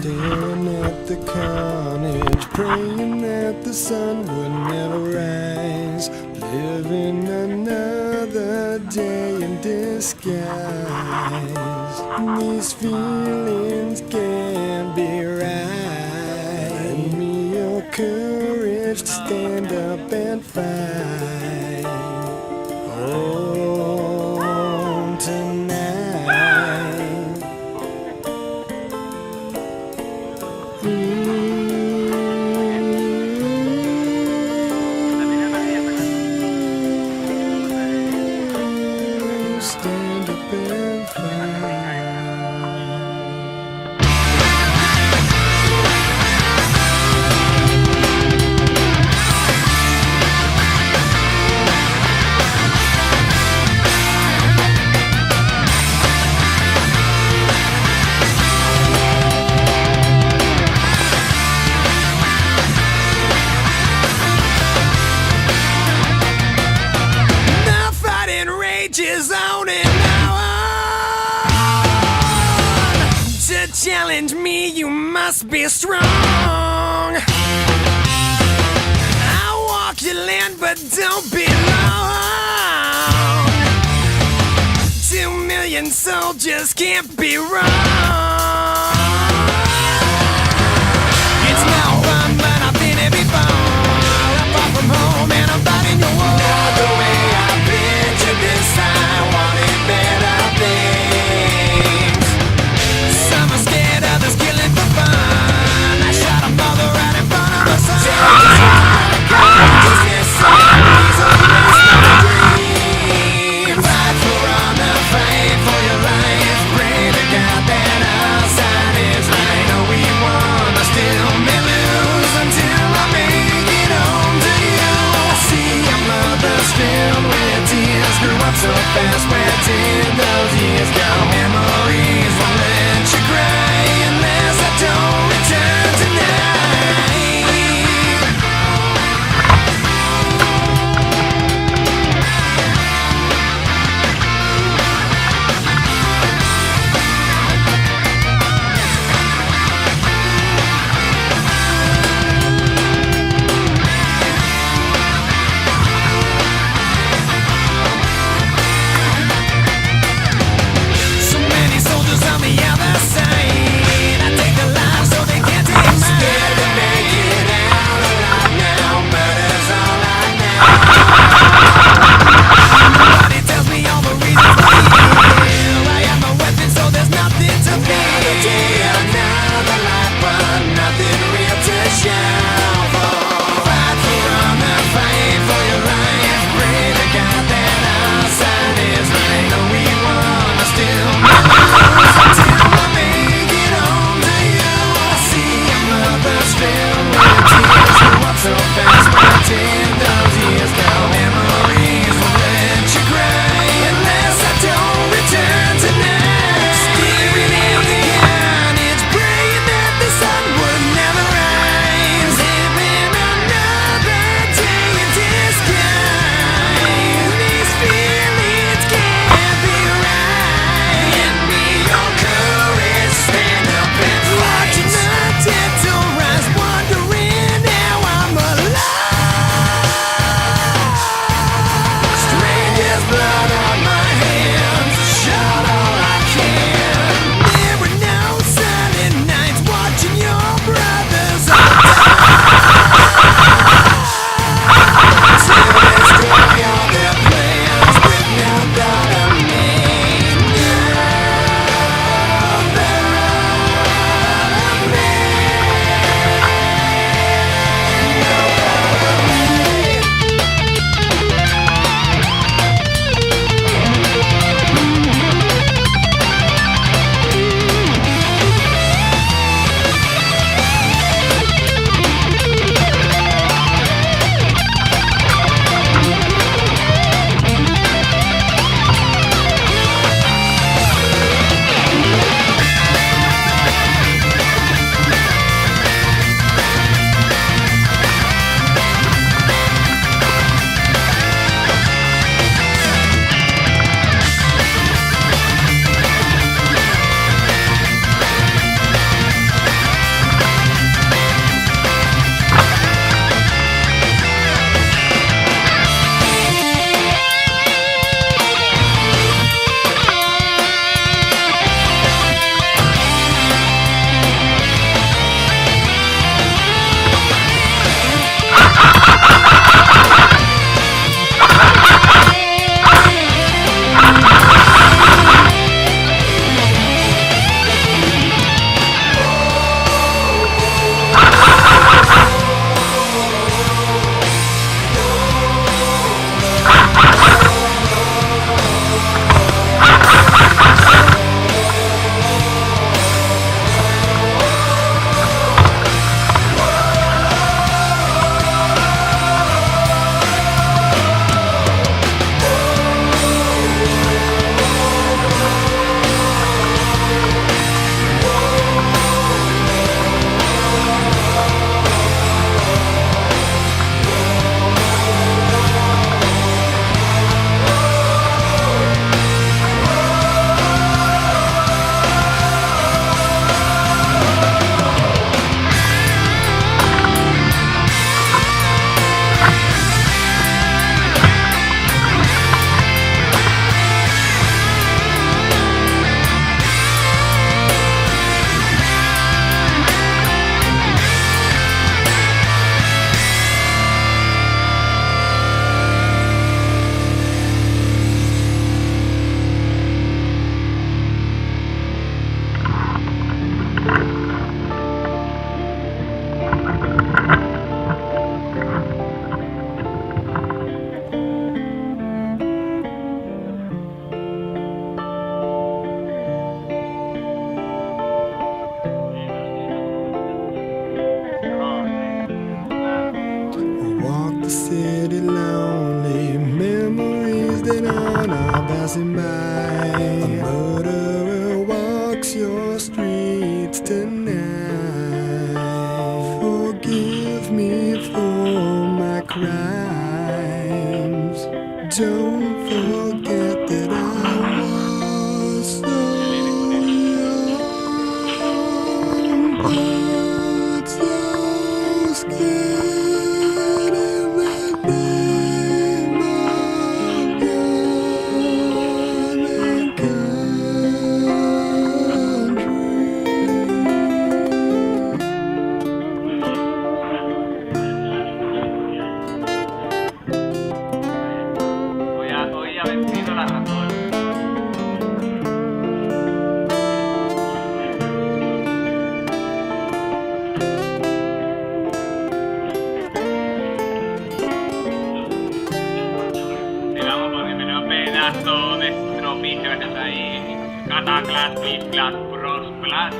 staring at the carnage, praying that the sun would never rise, living another day in disguise. These feelings can't be right. Lend me your courage to stand up and fight. Oh, tonight. Stand up and fight. Is on and on. To challenge me, you must be strong. I'll walk your land, but don't be long. 2 million soldiers can't be wrong. It's no fun, but I've been here before. I'm far from home and I'm fighting your war. Not the way I've been to this. I wanted better things. Some are scared, others killing for fun. I shot a mother right in front of her son. Fight for honor, fight for your life. Pray to God that our side is right. Oh, we won, I still may lose until I make it home to you. I see your mother's filled with tears. Grew up so fast, where did those years go? Memories won't let you cry unless I don't return tonight. children are passing by. A murderer walks your streets tonight. Forgive me for my crimes. Don't forget that I was so young, but so scared in the name of God and Hoy ha vencido la razón. Digamos porque menos pedazo de estropicio que estás ahí. Cataclas, plis, clas, pros, clas.